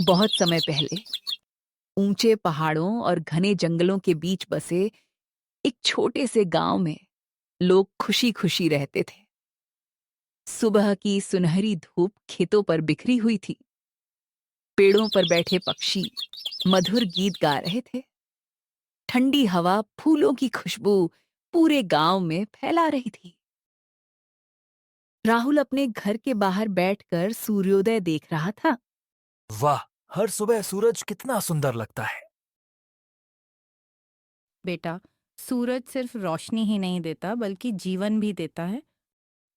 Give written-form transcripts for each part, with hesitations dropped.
बहुत समय पहले ऊंचे पहाड़ों और घने जंगलों के बीच बसे एक छोटे से गांव में लोग खुशी खुशी रहते थे। सुबह की सुनहरी धूप खेतों पर बिखरी हुई थी। पेड़ों पर बैठे पक्षी मधुर गीत गा रहे थे। ठंडी हवा फूलों की खुशबू पूरे गांव में फैला रही थी। राहुल अपने घर के बाहर बैठकर सूर्योदय देख रहा था। वाह, हर सुबह सूरज कितना सुंदर लगता है। बेटा, सूरज सिर्फ रोशनी ही नहीं देता बल्कि जीवन भी देता है।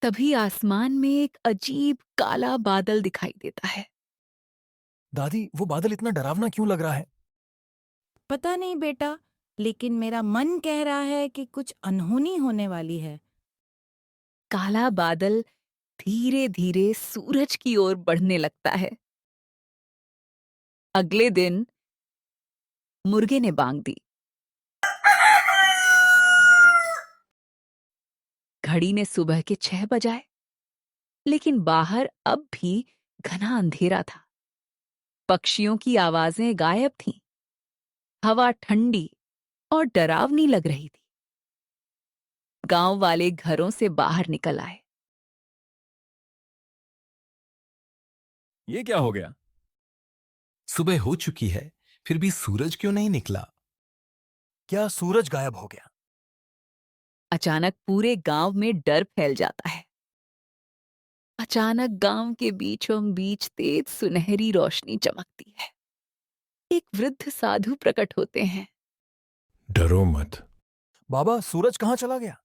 तभी आसमान में एक अजीब काला बादल दिखाई देता है। दादी, वो बादल इतना डरावना क्यों लग रहा है? पता नहीं बेटा, लेकिन मेरा मन कह रहा है कि कुछ अनहोनी होने वाली है। काला बादल धीरे धीरे सूरज की ओर बढ़ने लगता है। अगले दिन मुर्गे ने बांग दी। घड़ी ने सुबह के 6 बजाए, लेकिन बाहर अब भी घना अंधेरा था। पक्षियों की आवाजें गायब थीं। हवा ठंडी और डरावनी लग रही थी। गांव वाले घरों से बाहर निकल आए। ये क्या हो गया? सुबह हो चुकी है, फिर भी सूरज क्यों नहीं निकला? क्या सूरज गायब हो गया? अचानक पूरे गांव में डर फैल जाता है। अचानक गांव के बीचों बीच तेज सुनहरी रोशनी चमकती है। एक वृद्ध साधु प्रकट होते हैं। डरो मत। बाबा, सूरज कहाँ चला गया?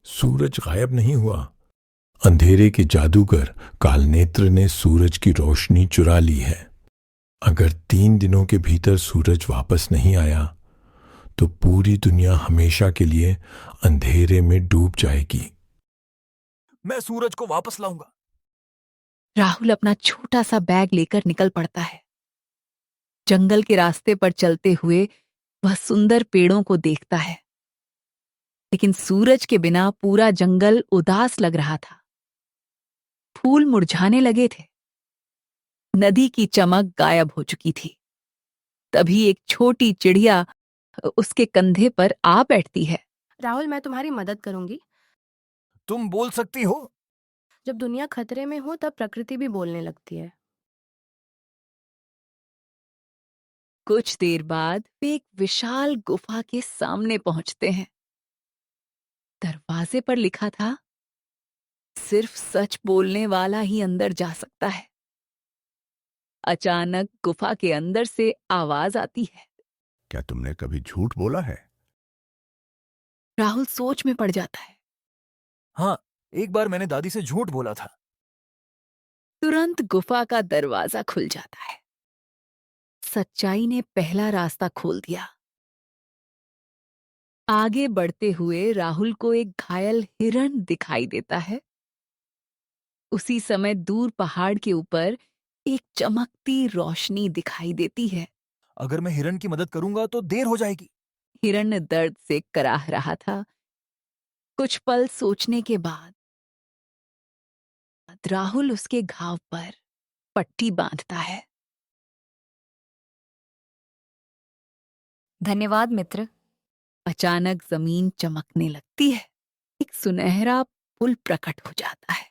सूरज गायब नहीं हुआ। अंधेरे के जादूगर कालनेत्र ने सूरज की रोशनी चुरा ली है। अगर 3 दिनों के भीतर सूरज वापस नहीं आया तो पूरी दुनिया हमेशा के लिए अंधेरे में डूब जाएगी। मैं सूरज को वापस लाऊंगा। राहुल अपना छोटा सा बैग लेकर निकल पड़ता है। जंगल के रास्ते पर चलते हुए वह सुंदर पेड़ों को देखता है, लेकिन सूरज के बिना पूरा जंगल उदास लग रहा था। फूल मुरझाने लगे थे। नदी की चमक गायब हो चुकी थी। तभी एक छोटी चिड़िया उसके कंधे पर आ बैठती है। राहुल, मैं तुम्हारी मदद करूंगी। तुम बोल सकती हो? जब दुनिया खतरे में हो तब प्रकृति भी बोलने लगती है। कुछ देर बाद वे एक विशाल गुफा के सामने पहुंचते हैं। दरवाजे पर लिखा था, सिर्फ सच बोलने वाला ही अंदर जा सकता है। अचानक गुफा के अंदर से आवाज आती है। क्या तुमने कभी झूठ बोला है? राहुल सोच में पड़ जाता है। हाँ, एक बार मैंने दादी से झूठ बोला था। तुरंत गुफा का दरवाजा खुल जाता है। सच्चाई ने पहला रास्ता खोल दिया। आगे बढ़ते हुए राहुल को एक घायल हिरण दिखाई देता है। उसी समय दूर पहाड़ के ऊपर एक चमकती रोशनी दिखाई देती है। अगर मैं हिरण की मदद करूंगा तो देर हो जाएगी। हिरण दर्द से कराह रहा था। कुछ पल सोचने के बाद राहुल उसके घाव पर पट्टी बांधता है। धन्यवाद मित्र। अचानक जमीन चमकने लगती है। एक सुनहरा पुल प्रकट हो जाता है।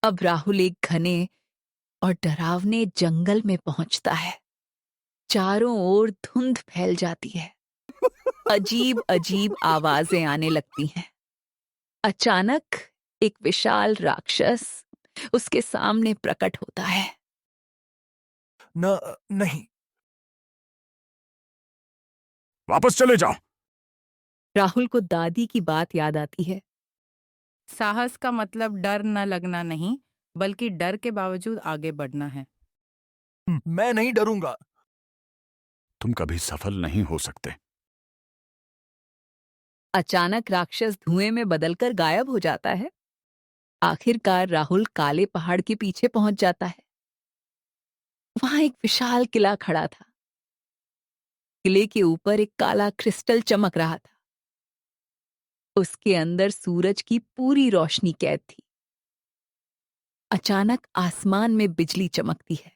अब राहुल एक घने और डरावने जंगल में पहुंचता है। चारों ओर धुंध फैल जाती है। अजीब अजीब आवाजें आने लगती हैं। अचानक एक विशाल राक्षस उसके सामने प्रकट होता है। नहीं। वापस चले जाओ। राहुल को दादी की बात याद आती है। साहस का मतलब डर न लगना नहीं, बल्कि डर के बावजूद आगे बढ़ना है। मैं नहीं डरूंगा। तुम कभी सफल नहीं हो सकते। अचानक राक्षस धुएं में बदलकर गायब हो जाता है। आखिरकार राहुल काले पहाड़ के पीछे पहुंच जाता है। वहां एक विशाल किला खड़ा था। किले के ऊपर एक काला क्रिस्टल चमक रहा था। उसके अंदर सूरज की पूरी रोशनी कैद थी। अचानक आसमान में बिजली चमकती है।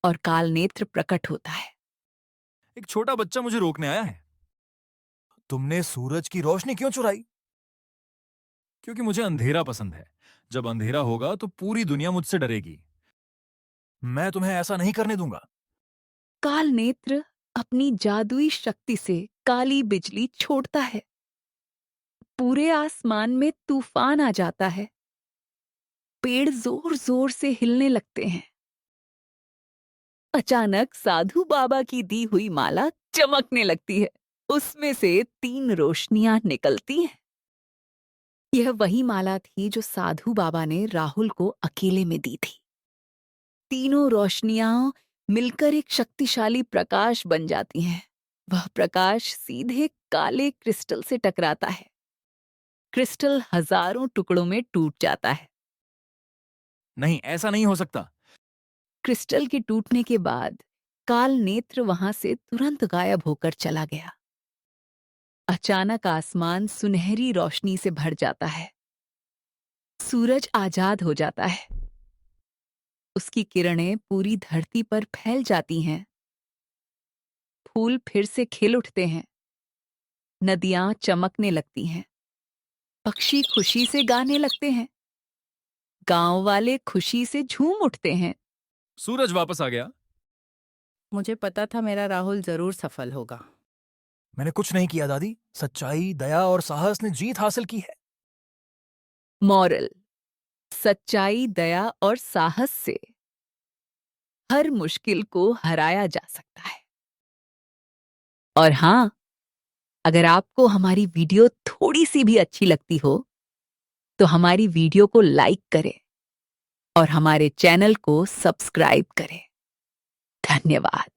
और कालनेत्र प्रकट होता है। एक छोटा बच्चा मुझे रोकने आया है। तुमने सूरज की रोशनी क्यों चुराई? क्योंकि मुझे अंधेरा पसंद है। जब अंधेरा होगा तो पूरी दुनिया मुझसे डरेगी। मैं तुम्हें ऐसा नहीं करने दूंगा। कालनेत्र अपनी जादुई शक्ति से काली बिजली छोड़ता है। पूरे आसमान में तूफान आ जाता है। पेड़ जोर जोर से हिलने लगते हैं। अचानक साधु बाबा की दी हुई माला चमकने लगती है। उसमें से 3 रोशनियां निकलती हैं। यह वही माला थी जो साधु बाबा ने राहुल को अकेले में दी थी। तीनों रोशनियां मिलकर एक शक्तिशाली प्रकाश बन जाती हैं। वह प्रकाश सीधे काले क्रिस्टल से टकराता है। क्रिस्टल हजारों टुकड़ों में टूट जाता है। नहीं, ऐसा नहीं हो सकता। क्रिस्टल के टूटने के बाद काल नेत्र वहां से तुरंत गायब होकर चला गया। अचानक आसमान सुनहरी रोशनी से भर जाता है। सूरज आजाद हो जाता है। उसकी किरणें पूरी धरती पर फैल जाती हैं। फूल फिर से खिल उठते हैं। नदियां चमकने लगती हैं। पक्षी खुशी से गाने लगते हैं। गांव वाले खुशी से झूम उठते हैं। सूरज वापस आ गया। मुझे पता था मेरा राहुल जरूर सफल होगा। मैंने कुछ नहीं किया दादी। सच्चाई, दया और साहस ने जीत हासिल की है। मॉरल: सच्चाई, दया और साहस से हर मुश्किल को हराया जा सकता है। और हां, अगर आपको हमारी वीडियो थोड़ी सी भी अच्छी लगती हो तो हमारी वीडियो को लाइक करें और हमारे चैनल को सब्सक्राइब करें। धन्यवाद।